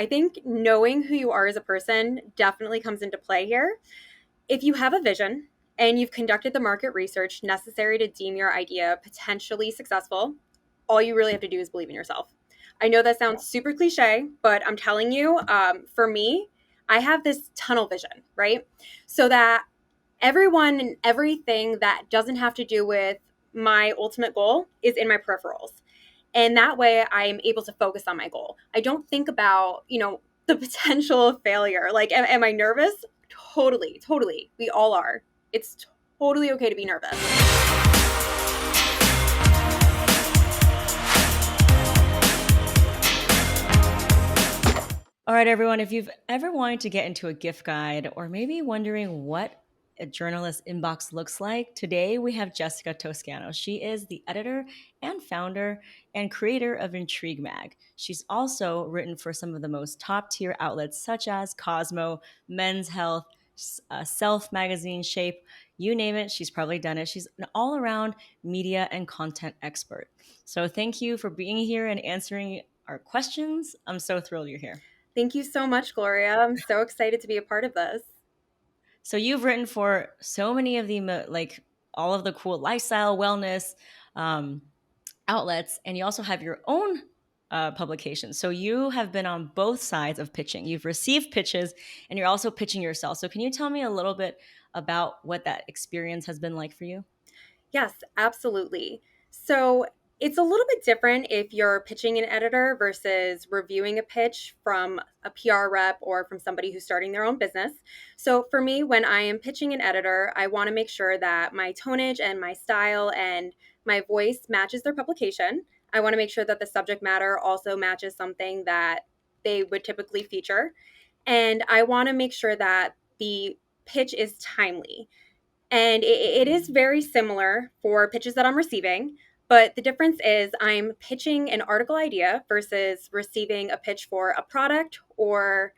I think knowing who you are as a person definitely comes into play here. If you have a vision and you've conducted the market research necessary to deem your idea potentially successful, all you really have to do is believe in yourself. I know that sounds super cliche, but I'm telling you, for me, I have this tunnel vision, right? So that everyone and everything that doesn't have to do with my ultimate goal is in my peripherals. And that way I'm able to focus on my goal. I don't think about, the potential of failure. Like, am I nervous? Totally, totally. We all are. It's totally okay to be nervous. All right, everyone, if you've ever wanted to get into a gift guide or maybe wondering what a journalist inbox looks like, today we have Jessica Toscano. She is the editor and founder and creator of Intrigue Mag. She's also written for some of the most top tier outlets such as Cosmo, Men's Health, Self Magazine, Shape, you name it, she's probably done it. She's an all around media and content expert. So thank you for being here and answering our questions. I'm so thrilled you're here. Thank you so much, Gloria. I'm so excited to be a part of this. So you've written for so many of the like all of the cool lifestyle wellness um, outlets, and you also have your own publication. So you have been on both sides of pitching. You've received pitches, and you're also pitching yourself. So can you tell me a little bit about what that experience has been like for you? Yes, absolutely. So it's a little bit different if you're pitching an editor versus reviewing a pitch from a PR rep or from somebody who's starting their own business. So for me, when I am pitching an editor, I want to make sure that my tonnage and my style and my voice matches their publication. I want to make sure that the subject matter also matches something that they would typically feature. And I want to make sure that the pitch is timely. And it is very similar for pitches that I'm receiving. But the difference is I'm pitching an article idea versus receiving a pitch for a product or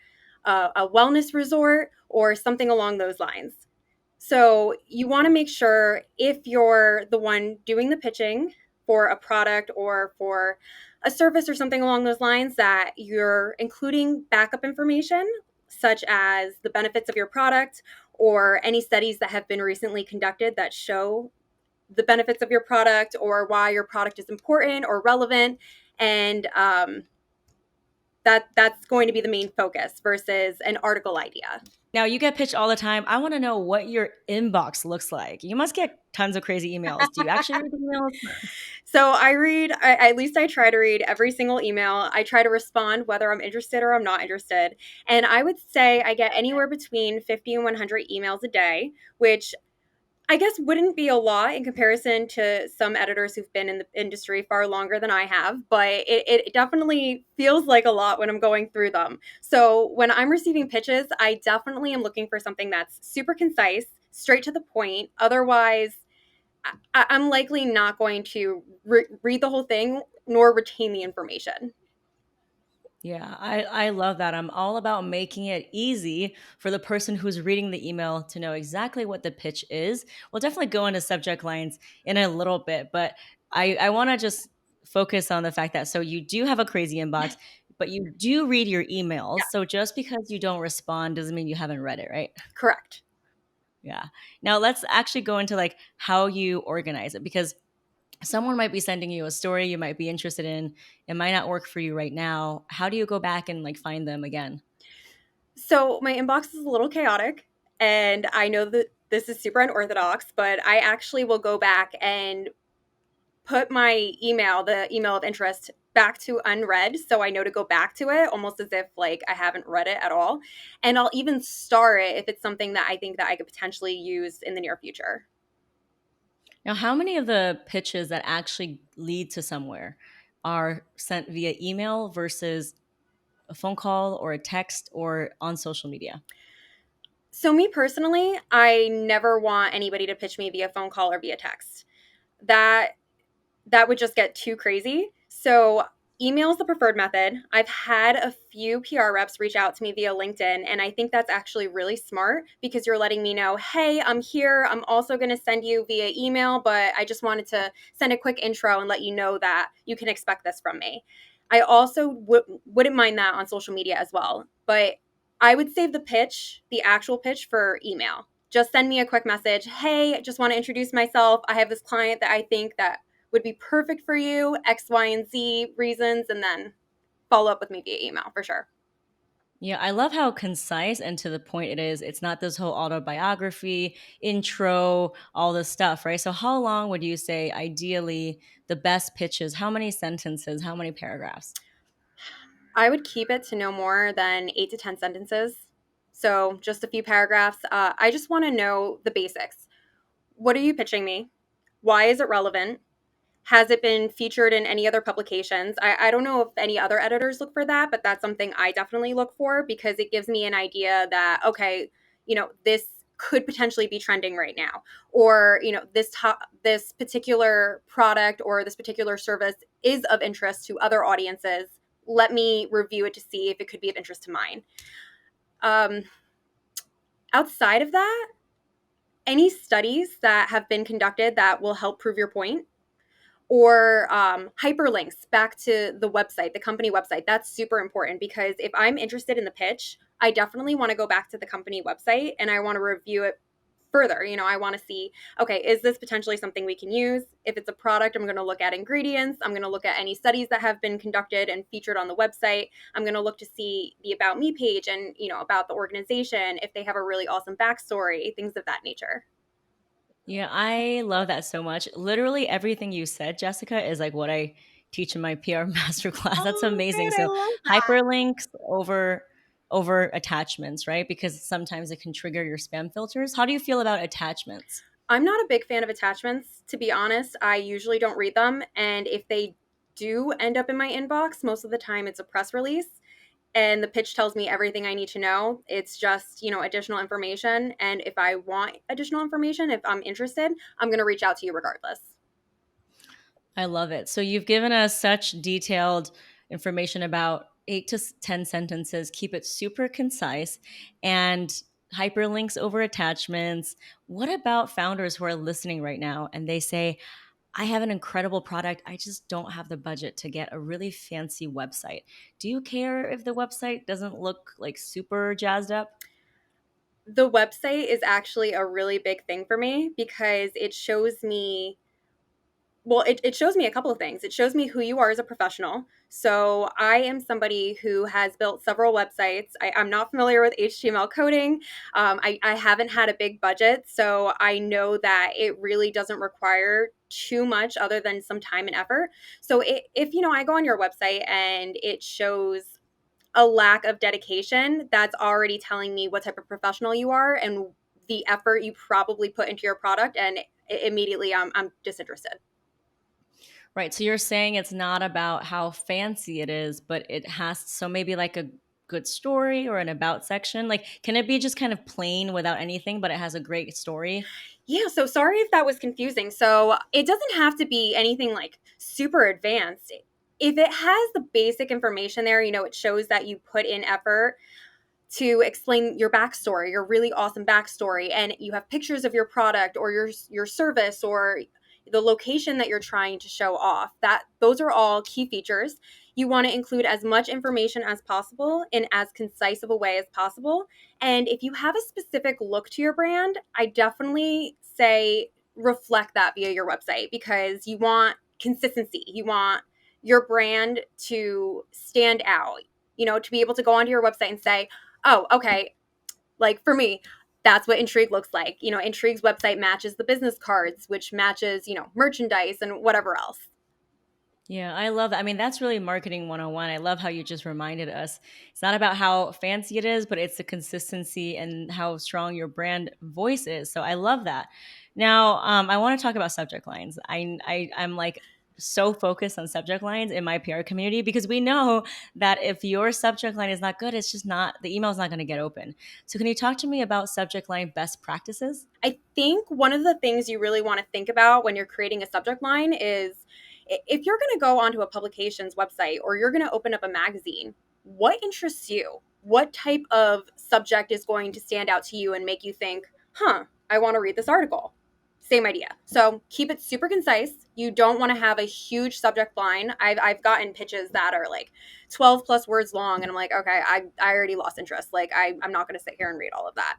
a wellness resort or something along those lines. So you want to make sure if you're the one doing the pitching for a product or for a service or something along those lines, that you're including backup information such as the benefits of your product or any studies that have been recently conducted that show the benefits of your product or why your product is important or relevant. And that's going to be the main focus versus an article idea. Now you get pitched all the time. I want to know what your inbox looks like. You must get tons of crazy emails. Do you actually read the emails? So I read, at least I try to read every single email. I try to respond whether I'm interested or I'm not interested. And I would say I get anywhere between 50 and 100 emails a day, which I guess wouldn't be a lot in comparison to some editors who've been in the industry far longer than I have, but it definitely feels like a lot when I'm going through them. So when I'm receiving pitches, I definitely am looking for something that's super concise, straight to the point. Otherwise, I'm likely not going to read the whole thing nor retain the information. Yeah, I love that. I'm all about making it easy for the person who's reading the email to know exactly what the pitch is. We'll definitely go into subject lines in a little bit, but I want to just focus on the fact that so you do have a crazy inbox, but you do read your emails. Yeah, So just because you don't respond doesn't mean you haven't read it, right? correct. Yeah. Now let's actually go into like how you organize it because someone might be sending you a story you might be interested in. It might not work for you right now. How do you go back and like find them again? So my inbox is a little chaotic, and I know that this is super unorthodox, but I actually will go back and put my email, the email of interest, back to unread so I know to go back to it almost as if like I haven't read it at all. And I'll even star it if it's something that I think that I could potentially use in the near future. Now, how many of the pitches that actually lead to somewhere are sent via email versus a phone call or a text or on social media? So me personally, I never want anybody to pitch me via phone call or via text. That that would just get too crazy. So email is the preferred method. I've had a few PR reps reach out to me via LinkedIn, and I think that's actually really smart because you're letting me know, hey, I'm here. I'm also going to send you via email, but I just wanted to send a quick intro and let you know that you can expect this from me. I also wouldn't mind that on social media as well. But I would save the pitch, the actual pitch, for email. Just send me a quick message. Hey, just want to introduce myself. I have this client that I think that would be perfect for you, X, Y, and Z reasons, and then follow up with me via email for sure. Yeah, I love how concise and to the point it is. It's not this whole autobiography, intro, all this stuff, right? So, how long would you say ideally the best pitches? How many sentences? How many paragraphs? I would keep it to no more than 8 to 10 sentences. So just a few paragraphs. I just want to know the basics. What are you pitching me? Why is it relevant? Has it been featured in any other publications? I don't know if any other editors look for that, but that's something I definitely look for because it gives me an idea that, okay, this could potentially be trending right now, or this particular product or this particular service is of interest to other audiences. Let me review it to see if it could be of interest to mine. um, Outside of that, any studies that have been conducted that will help prove your point, or hyperlinks back to the website, the company website. That's super important because if I'm interested in the pitch, I definitely want to go back to the company website and I want to review it further. I want to see, okay, is this potentially something we can use? If it's a product, I'm going to look at ingredients. I'm going to look at any studies that have been conducted and featured on the website. I'm going to look to see the About Me page and, about the organization, if they have a really awesome backstory, things of that nature. Yeah, I love that so much. Literally everything you said, Jessica, is like what I teach in my PR masterclass. That's Oh, amazing. good. I So love that. hyperlinks over attachments, right? Because sometimes it can trigger your spam filters. How do you feel about attachments? I'm not a big fan of attachments, to be honest. I usually don't read them. And if they do end up in my inbox, most of the time it's a press release. And the pitch tells me everything I need to know. It's just, additional information. And if I want additional information, if I'm interested, I'm going to reach out to you regardless. I love it. So you've given us such detailed information about 8 to 10 sentences. Keep it super concise and hyperlinks over attachments. What about founders who are listening right now and they say, I have an incredible product. I just don't have the budget to get a really fancy website. Do you care if the website doesn't look like super jazzed up? The website is actually a really big thing for me because it shows me, well, it shows me a couple of things. It shows me who you are as a professional. So I am somebody who has built several websites. I'm not familiar with HTML coding. I haven't had a big budget, so I know that it really doesn't require too much other than some time and effort. So if I go on your website and it shows a lack of dedication, that's already telling me what type of professional you are and the effort you probably put into your product, and immediately I'm disinterested. Right. So you're saying it's not about how fancy it is, but it has so maybe like a good story or an about section. Like, can it be just kind of plain without anything, but it has a great story? Yeah, so sorry if that was confusing. So it doesn't have to be anything like super advanced. If it has the basic information there, it shows that you put in effort to explain your backstory, your really awesome backstory, and you have pictures of your product or your service or the location that you're trying to show off. That those are all key features. You want to include as much information as possible in as concise of a way as possible. And if you have a specific look to your brand, I definitely say reflect that via your website because you want consistency. You want your brand to stand out, to be able to go onto your website and say, oh, okay, like for me, that's what Intrigue looks like. Intrigue's website matches the business cards, which matches, merchandise and whatever else. Yeah, I love that. I mean, that's really marketing 101. I love how you just reminded us. It's not about how fancy it is, but it's the consistency and how strong your brand voice is. So I love that. Now, I want to talk about subject lines. I'm like so focused on subject lines in my PR community because we know that if your subject line is not good, it's just not, the email is not going to get open. So can you talk to me about subject line best practices? I think one of the things you really want to think about when you're creating a subject line is if you're going to go onto a publication's website or you're going to open up a magazine, what interests you? What type of subject is going to stand out to you and make you think, huh, I want to read this article? Same idea. So keep it super concise. You don't want to have a huge subject line. I've gotten pitches that are like 12 plus words long, and I'm like, okay, I already lost interest. Like, I'm not going to sit here and read all of that.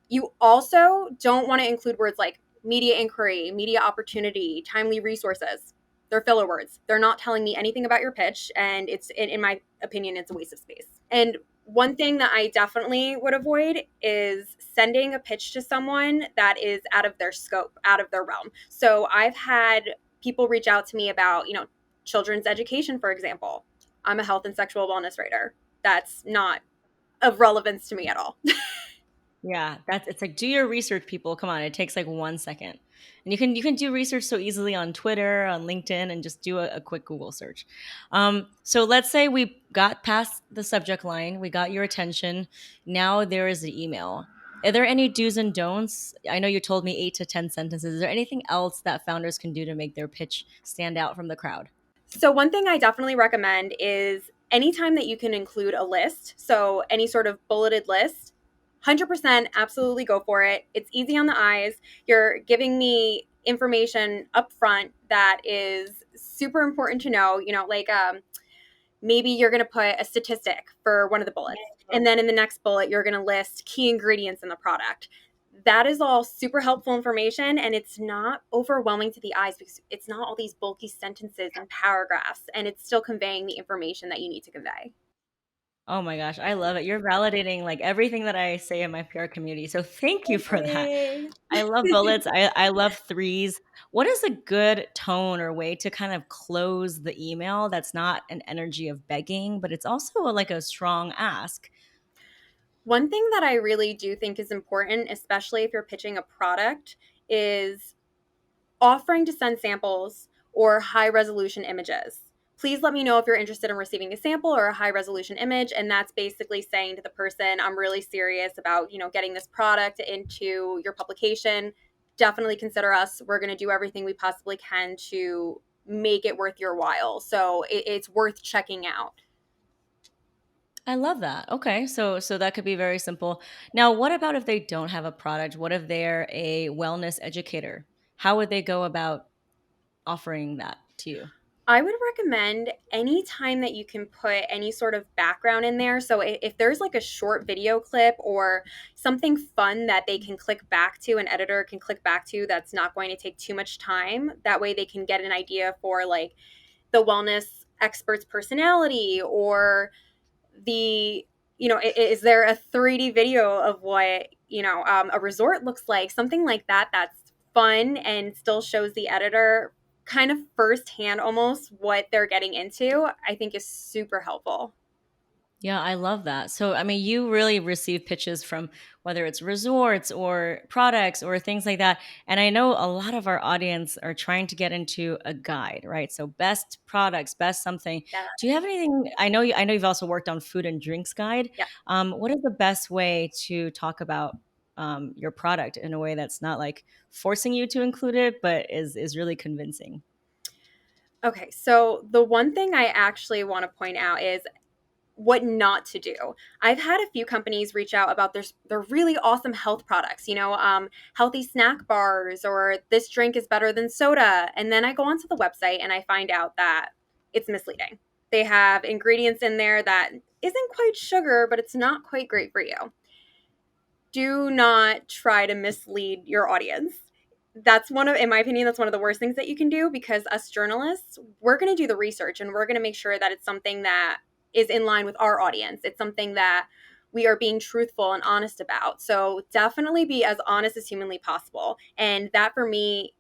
You also don't want to include words like media inquiry, media opportunity, timely resources. They're filler words. They're not telling me anything about your pitch, and in my opinion, it's a waste of space. And one thing that I definitely would avoid is sending a pitch to someone that is out of their scope, out of their realm. So I've had people reach out to me about, children's education, for example. I'm a health and sexual wellness writer. That's not of relevance to me at all. Yeah, that's it's like do your research, people. Come on, it takes like 1 second, and you can do research so easily on Twitter, on LinkedIn, and just do a quick Google search. So let's say we got past the subject line, we got your attention. Now there is the email. Are there any do's and don'ts? I know you told me 8 to 10 sentences. Is there anything else that founders can do to make their pitch stand out from the crowd? So, one thing I definitely recommend is anytime that you can include a list, so any sort of bulleted list, 100% absolutely go for it. It's easy on the eyes. You're giving me information up front that is super important to know, like maybe you're going to put a statistic for one of the bullets. And then in the next bullet, you're going to list key ingredients in the product. That is all super helpful information, and it's not overwhelming to the eyes because it's not all these bulky sentences and paragraphs, and it's still conveying the information that you need to convey. Oh my gosh, I love it. You're validating like everything that I say in my PR community. So thank you for that. Yay. I love bullets. I love threes. What is a good tone or way to kind of close the email that's not an energy of begging, but it's also like a strong ask? One thing that I really do think is important, especially if you're pitching a product, is offering to send samples or high resolution images. Please let me know if you're interested in receiving a sample or a high resolution image. And that's basically saying to the person, I'm really serious about, getting this product into your publication. Definitely consider us. We're going to do everything we possibly can to make it worth your while. So it's worth checking out. I love that. Okay, so that could be very simple. Now, what about if they don't have a product? What if they're a wellness educator? How would they go about offering that to you? I would recommend any time that you can put any sort of background in there. So if there's like a short video clip or something fun that they can click back to, an editor can click back to that's not going to take too much time. That way they can get an idea for like the wellness expert's personality or the is there a 3D video of what a resort looks like, something like that, that's fun and still shows the editor kind of firsthand almost what they're getting into. I think is super helpful. Yeah, I love that. So, I mean, you really receive pitches from whether it's resorts or products or things like that. And I know a lot of our audience are trying to get into a guide, right? So, best products, best something. Yeah. Do you have anything? I know you've also worked on food and drinks guide. Yeah. What is the best way to talk about your product in a way that's not like forcing you to include it, but is really convincing? Okay, so the one thing I actually want to point out is what not to do. I've had a few companies reach out about their really awesome health products, healthy snack bars or this drink is better than soda. And then I go onto the website and I find out that it's misleading. They have ingredients in there that isn't quite sugar, but it's not quite great for you. Do not try to mislead your audience. In my opinion, that's one of the worst things that you can do because us journalists, we're going to do the research and we're going to make sure that it's something that is in line with our audience. It's something that we are being truthful and honest about. So definitely be as honest as humanly possible. And that for me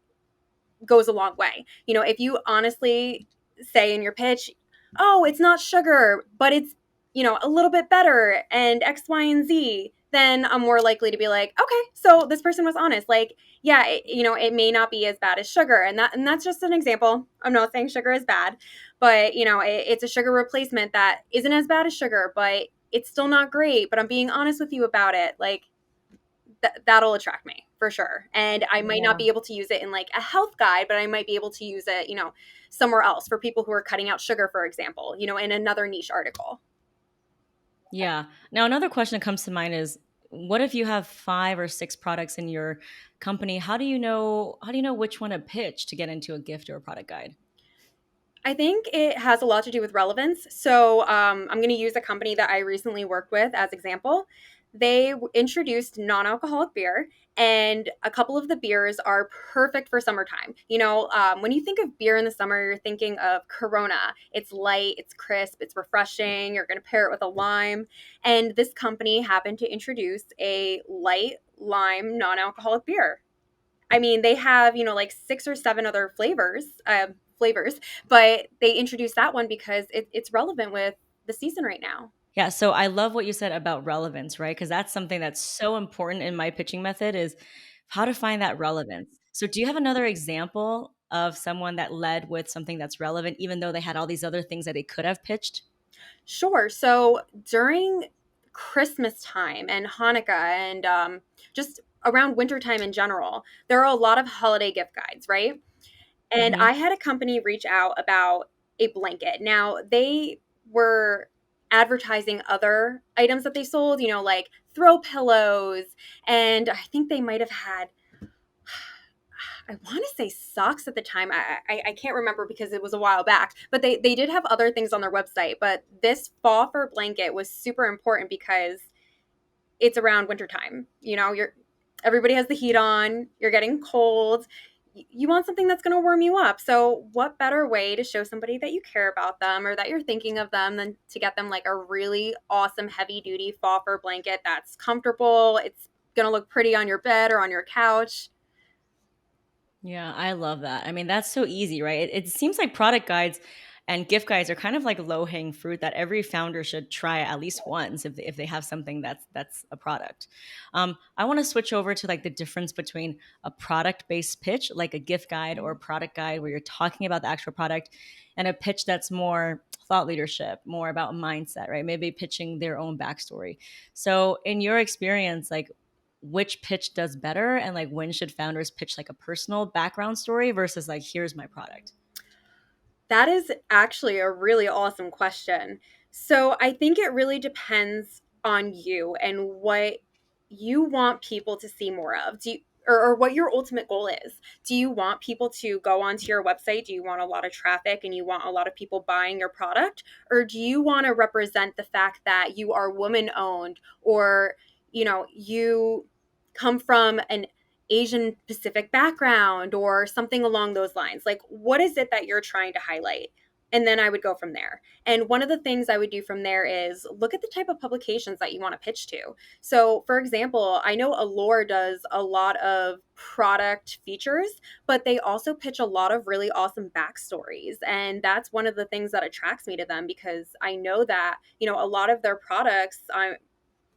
goes a long way. If you honestly say in your pitch, oh, it's not sugar, but it's, a little bit better and X, Y, and Z, then I'm more likely to be like, okay, so this person was honest. Like, yeah, it may not be as bad as sugar. And that's just an example. I'm not saying sugar is bad, but it's a sugar replacement that isn't as bad as sugar, but it's still not great. But I'm being honest with you about it. Like, that'll attract me for sure. And I might not Yeah. be able to use it in like a health guide, but I might be able to use it, somewhere else for people who are cutting out sugar, for example, in another niche article. Yeah. Now, another question that comes to mind is what if you have 5 or 6 products in your company? How do you know which one to pitch to get into a gift or a product guide? I think it has a lot to do with relevance. So I'm going to use a company that I recently worked with as example. They introduced non-alcoholic beer, and a couple of the beers are perfect for summertime. When you think of beer in the summer, you're thinking of Corona. It's light, it's crisp, it's refreshing. You're going to pair it with a lime, and this company happened to introduce a light lime non-alcoholic beer. I mean, they have, like 6 or 7 other flavors, but they introduced that one because it's relevant with the season right now. Yeah, so I love what you said about relevance, right? Because that's something that's so important in my pitching method is how to find that relevance. So do you have another example of someone that led with something that's relevant, even though they had all these other things that they could have pitched? Sure. So during Christmas time and Hanukkah and just around wintertime in general, there are a lot of holiday gift guides, right? And Hmm. I had a company reach out about a blanket. Now, they were advertising other items that they sold, like throw pillows. And I think they might have had, I want to say socks at the time. I can't remember because it was a while back, but they did have other things on their website. But this fall fur blanket was super important because it's around wintertime. Everybody has the heat on, you're getting cold. You want something that's going to warm you up. So, what better way to show somebody that you care about them or that you're thinking of them than to get them like a really awesome heavy duty fall fur blanket that's comfortable? It's going to look pretty on your bed or on your couch. Yeah, I love that. I mean, that's so easy, right? It seems like product guides and gift guides are kind of like low hanging fruit that every founder should try at least once if they have something that's a product. I want to switch over to like the difference between a product based pitch, like a gift guide or a product guide where you're talking about the actual product, and a pitch that's more thought leadership, more about mindset, right? Maybe pitching their own backstory. So, in your experience, like which pitch does better and like when should founders pitch like a personal background story versus like here's my product? That is actually a really awesome question. So I think it really depends on you and what you want people to see more of. Or what your ultimate goal is. Do you want people to go onto your website? Do you want a lot of traffic and you want a lot of people buying your product? Or do you want to represent the fact that you are woman owned or, you come from an Asian Pacific background or something along those lines. Like, what is it that you're trying to highlight? And then I would go from there. And one of the things I would do from there is look at the type of publications that you want to pitch to. So, for example, I know Allure does a lot of product features, but they also pitch a lot of really awesome backstories. And that's one of the things that attracts me to them because I know that, a lot of their products,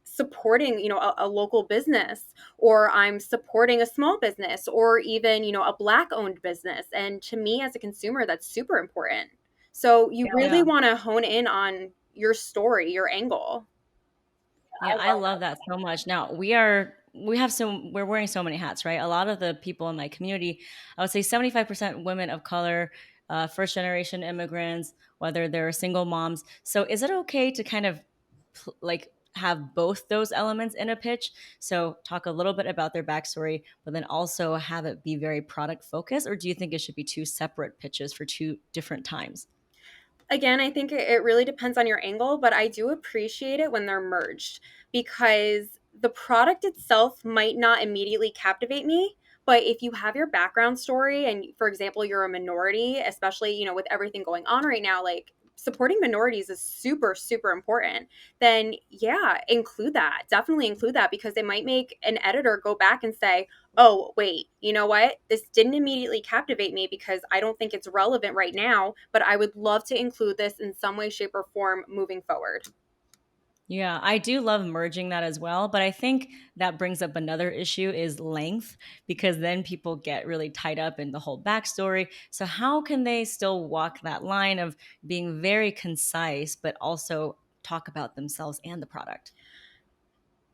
supporting a local business or I'm supporting a small business or even a black owned business, and to me as a consumer that's super important. So you really Yeah. want to hone in on your story, your angle. Yeah, I love that so much. Now we're wearing so many hats, right? A lot of the people in my community, I would say 75% women of color, first generation immigrants, whether they're single moms. So is it okay to kind of like have both those elements in a pitch? So talk a little bit about their backstory, but then also have it be very product focused, or do you think it should be two separate pitches for two different times? Again, I think it really depends on your angle, but I do appreciate it when they're merged because the product itself might not immediately captivate me. But if you have your background story, and for example, you're a minority, especially, with everything going on right now, like supporting minorities is super, super important, then yeah, include that. Definitely include that because it might make an editor go back and say, oh, wait, you know what? This didn't immediately captivate me because I don't think it's relevant right now, but I would love to include this in some way, shape, or form moving forward. Yeah, I do love merging that as well, but I think that brings up another issue is length because then people get really tied up in the whole backstory. So how can they still walk that line of being very concise but also talk about themselves and the product?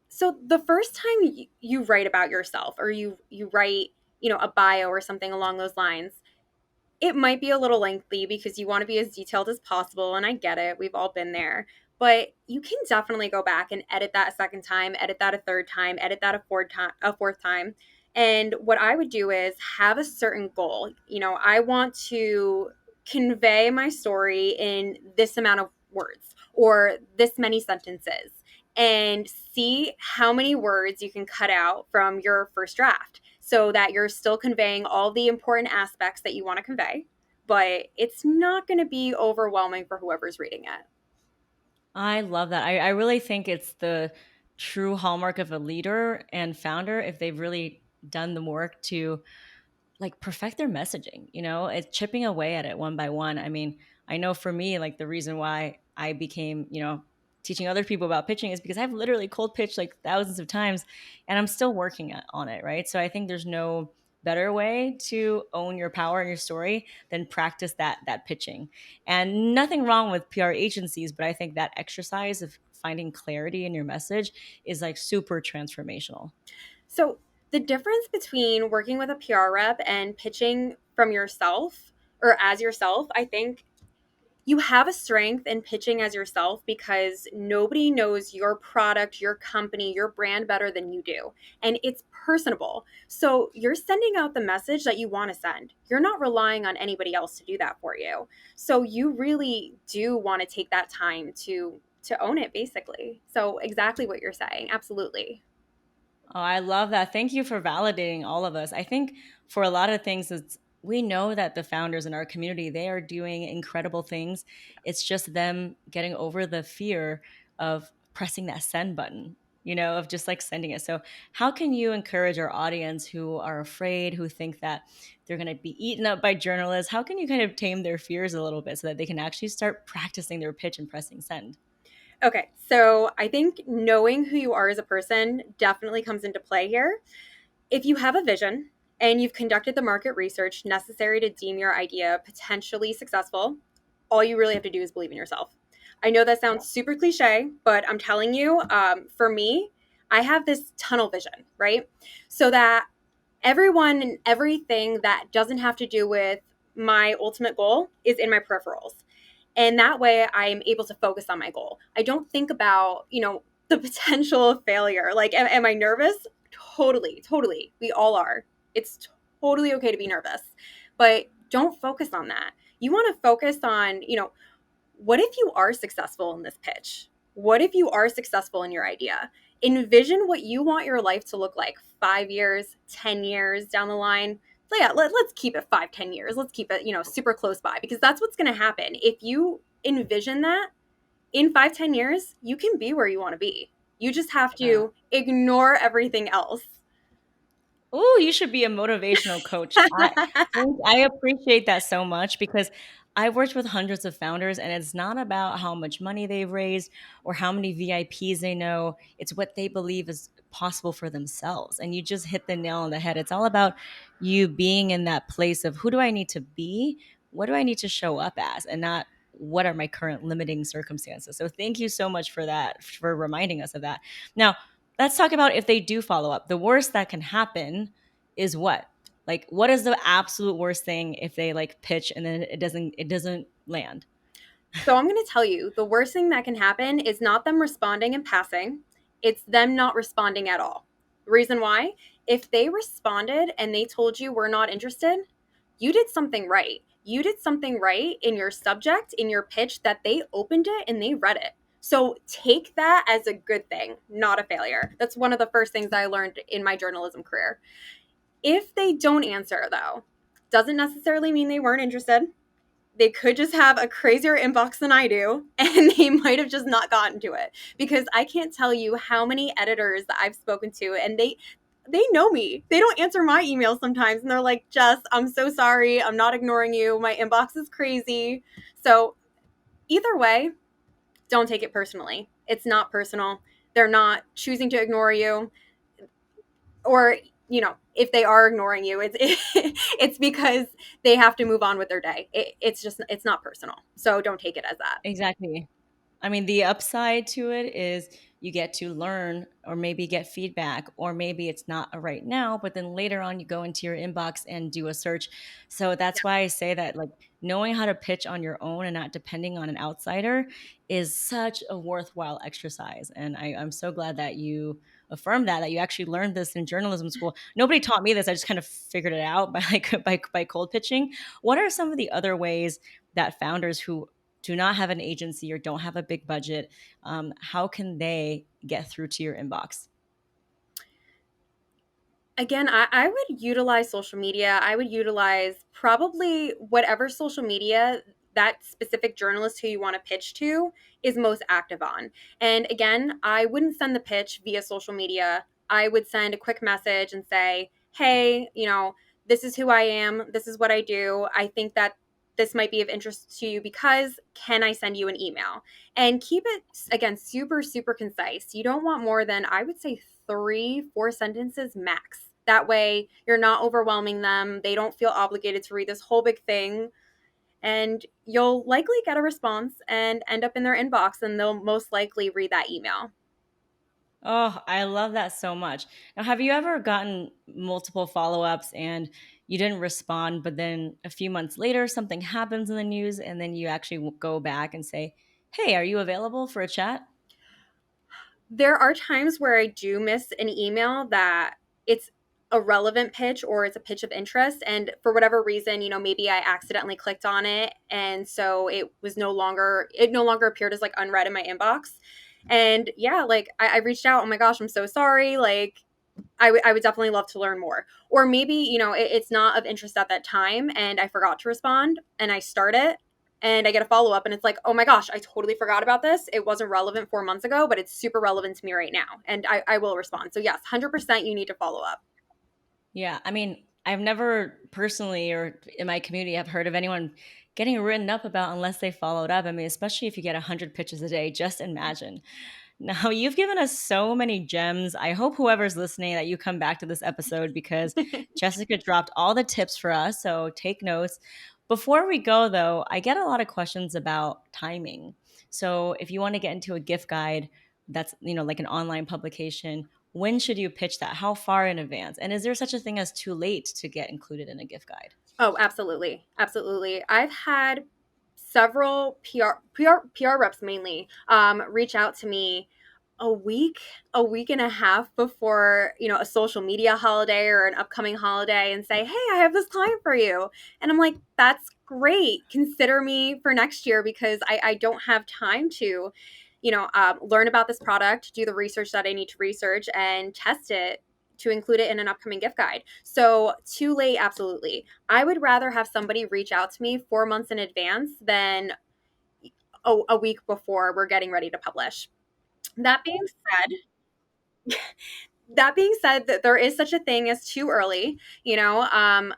So the first time you write about yourself or you write, a bio or something along those lines, it might be a little lengthy because you want to be as detailed as possible and I get it. We've all been there. but you can definitely go back and edit that a second time, edit that a third time, edit that a fourth time. And what I would do is have a certain goal. I want to convey my story in this amount of words or this many sentences, and see how many words you can cut out from your first draft so that you're still conveying all the important aspects that you want to convey, but it's not going to be overwhelming for whoever's reading it. I love that. I really think it's the true hallmark of a leader and founder if they've really done the work to like perfect their messaging. It's chipping away at it one by one. I mean, I know for me, like the reason why I became, teaching other people about pitching is because I've literally cold pitched like thousands of times and I'm still working on it, right? So I think there's no better way to own your power and your story than practice that pitching. And nothing wrong with PR agencies, but I think that exercise of finding clarity in your message is like super transformational. So, the difference between working with a PR rep and pitching from yourself or as yourself, I think you have a strength in pitching as yourself because nobody knows your product, your company, your brand better than you do. And it's personable. So you're sending out the message that you want to send. You're not relying on anybody else to do that for you. So you really do want to take that time to own it basically. So exactly what you're saying. Absolutely. Oh, I love that. Thank you for validating all of us. I think for a lot of things, we know that the founders in our community, they are doing incredible things. It's just them getting over the fear of pressing that send button, of just like sending it. So, how can you encourage our audience who are afraid, who think that they're going to be eaten up by journalists? How can you kind of tame their fears a little bit so that they can actually start practicing their pitch and pressing send? Okay, so I think knowing who you are as a person definitely comes into play here. If you have a vision and you've conducted the market research necessary to deem your idea potentially successful, all you really have to do is believe in yourself. I know that sounds super cliche, but I'm telling you, for me, I have this tunnel vision, right? So that everyone and everything that doesn't have to do with my ultimate goal is in my peripherals. And that way I'm able to focus on my goal. I don't think about, the potential of failure. Like, am I nervous? Totally, totally. We all are. It's totally okay to be nervous, but don't focus on that. You want to focus on, what if you are successful in this pitch? What if you are successful in your idea? Envision what you want your life to look like 5 years, 10 years down the line. So yeah, let's keep it 5, 10 years. Let's keep it, super close by because that's what's going to happen. If you envision that in 5, 10 years, you can be where you want to be. You just have Yeah. to ignore everything else. Oh, you should be a motivational coach. I appreciate that so much because I've worked with hundreds of founders and it's not about how much money they've raised or how many VIPs they know. It's what they believe is possible for themselves. And you just hit the nail on the head. It's all about you being in that place of who do I need to be? What do I need to show up as? And not what are my current limiting circumstances. So thank you so much for that, for reminding us of that. Now, let's talk about if they do follow up. The worst that can happen is what? Like what is the absolute worst thing if they like pitch and then it doesn't land? So I'm going to tell you the worst thing that can happen is not them responding and passing, it's them not responding at all. The reason why? If they responded and they told you we're not interested, you did something right. You did something right in your subject, in your pitch, that they opened it and they read it. So take that as a good thing, not a failure. That's one of the first things I learned in my journalism career. If they don't answer, though, doesn't necessarily mean they weren't interested. They could just have a crazier inbox than I do, and they might have just not gotten to it. Because I can't tell you how many editors that I've spoken to, and they know me. They don't answer my emails sometimes, and they're like, "Jess, I'm so sorry. I'm not ignoring you. My inbox is crazy." So either way, don't take it personally. It's not personal. They're not choosing to ignore you, or if they are ignoring you, it's because they have to move on with their day. It's not personal, so don't take it as that. Exactly. I mean, the upside to it is you get to learn or maybe get feedback, or maybe it's not a right now, but then later on you go into your inbox and do a search. So that's why I say that, like, knowing how to pitch on your own and not depending on an outsider is such a worthwhile exercise. And I'm so glad that you affirmed that you actually learned this in journalism school. Nobody taught me this. I just kind of figured it out by like by cold pitching. What are some of the other ways that founders who do not have an agency or don't have a big budget, how can they get through to your inbox? Again, I would utilize social media. I would utilize probably whatever social media that specific journalist who you want to pitch to is most active on. And again, I wouldn't send the pitch via social media. I would send a quick message and say, hey, this is who I am. This is what I do. I think that this might be of interest to you because can I send you an email? And keep it, again, super, super concise. You don't want more than, I would say, three, four sentences max. That way, you're not overwhelming them. They don't feel obligated to read this whole big thing. And you'll likely get a response and end up in their inbox, and they'll most likely read that email. Oh, I love that so much. Now, have you ever gotten multiple follow ups and you didn't respond, but then a few months later, something happens in the news, and then you actually go back and say, hey, are you available for a chat? There are times where I do miss an email that it's a relevant pitch or it's a pitch of interest. And for whatever reason, maybe I accidentally clicked on it. And so it no longer appeared as like unread in my inbox. And yeah, like I reached out, oh my gosh, I'm so sorry. Like I would definitely love to learn more. Or maybe, it's not of interest at that time and I forgot to respond and I start it and I get a follow up and it's like, oh my gosh, I totally forgot about this. It wasn't relevant 4 months ago, but it's super relevant to me right now. And I will respond. So, yes, 100% you need to follow up. Yeah, I mean, I've never personally or in my community have heard of anyone getting written up about unless they followed up. I mean, especially if you get 100 pitches a day, just imagine. Now, you've given us so many gems. I hope whoever's listening that you come back to this episode because Jessica dropped all the tips for us. So take notes. Before we go, though, I get a lot of questions about timing. So if you want to get into a gift guide that's, like an online publication, when should you pitch that? How far in advance? And is there such a thing as too late to get included in a gift guide? Oh, absolutely. Absolutely. I've had several PR reps mainly reach out to me a week, a week and a half before, a social media holiday or an upcoming holiday and say, hey, I have this client for you. And I'm like, that's great. Consider me for next year because I don't have time to, learn about this product, do the research that I need to research and test it to include it in an upcoming gift guide. So, too late, absolutely. I would rather have somebody reach out to me 4 months in advance than a week before we're getting ready to publish. That being that that there is such a thing as too early, the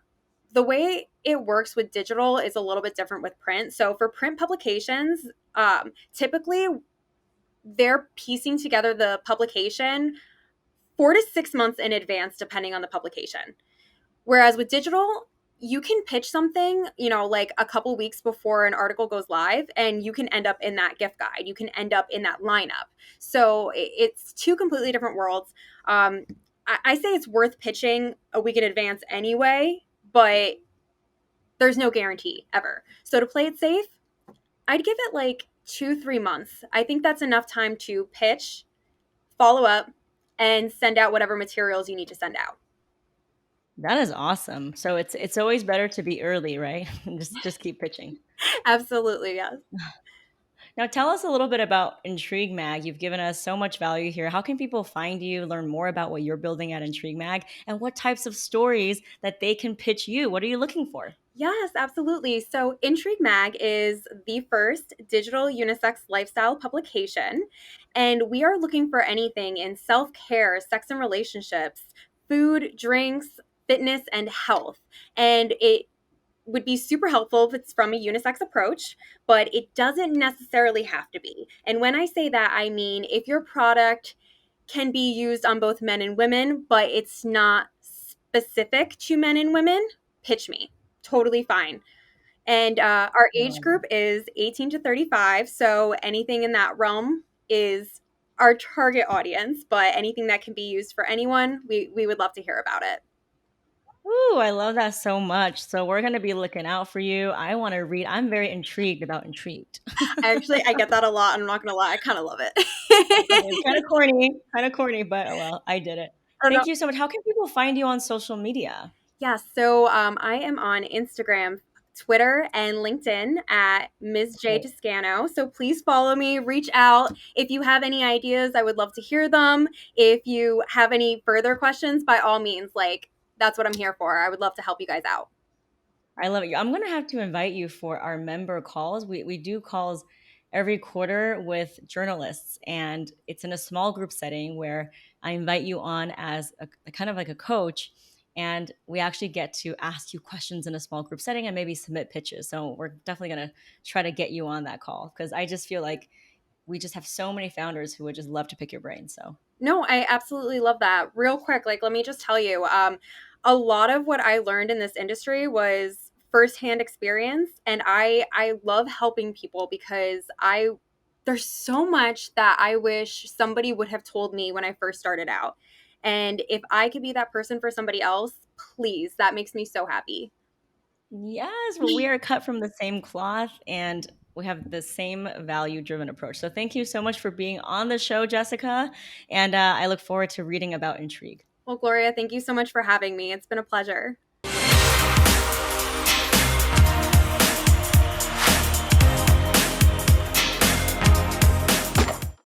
way it works with digital is a little bit different with print. So for print publications, typically they're piecing together the publication 4 to 6 months in advance, depending on the publication. Whereas with digital, you can pitch something, like a couple weeks before an article goes live, and you can end up in that gift guide. You can end up in that lineup. So it's two completely different worlds. I say it's worth pitching a week in advance anyway, but there's no guarantee ever. So to play it safe, I'd give it like 2, 3 months. I think that's enough time to pitch, follow up, and send out whatever materials you need to send out. That is awesome. So it's always better to be early, right? Just keep pitching. Absolutely, yes. Now tell us a little bit about Intrigue Mag. You've given us so much value here. How can people find you, learn more about what you're building at Intrigue Mag, and what types of stories that they can pitch you? What are you looking for? Yes, absolutely. So, Intrigue Mag is the first digital unisex lifestyle publication, and we are looking for anything in self care, sex and relationships, food, drinks, fitness, and health. And it would be super helpful if it's from a unisex approach, but it doesn't necessarily have to be. And when I say that, I mean if your product can be used on both men and women, but it's not specific to men and women, pitch me. Totally fine. And our age group is 18 to 35. So anything in that realm is our target audience, but anything that can be used for anyone, we would love to hear about it. Ooh, I love that so much. So we're going to be looking out for you. I want to read. I'm very intrigued about intrigued. Actually, I get that a lot. I'm not gonna lie, I kind of love It's it. kind of corny, but oh well, I did it. Oh no. Thank you so much. How can people find you on social media? Yeah, so I am on Instagram, Twitter, and LinkedIn at Ms. J Okay. Toscano. So please follow me, reach out. If you have any ideas, I would love to hear them. If you have any further questions, by all means, like that's what I'm here for. I would love to help you guys out. I love it. I'm gonna have to invite you for our member calls. We do calls every quarter with journalists, and it's in a small group setting where I invite you on as a kind of like a coach, and we actually get to ask you questions in a small group setting and maybe submit pitches. So we're definitely gonna try to get you on that call because I just feel like we just have so many founders who would just love to pick your brain. So No, I absolutely love that. Real quick, like let me just tell you, a lot of what I learned in this industry was firsthand experience, and I love helping people because I there's so much that I wish somebody would have told me when I first started out. And if I could be that person for somebody else, please, that makes me so happy. yes, well, we are cut from the same cloth and we have the same value driven approach. So thank you so much for being on the show, Jessica. And I look forward to reading about intrigue. Well, Gloria, thank you so much for having me. It's been a pleasure.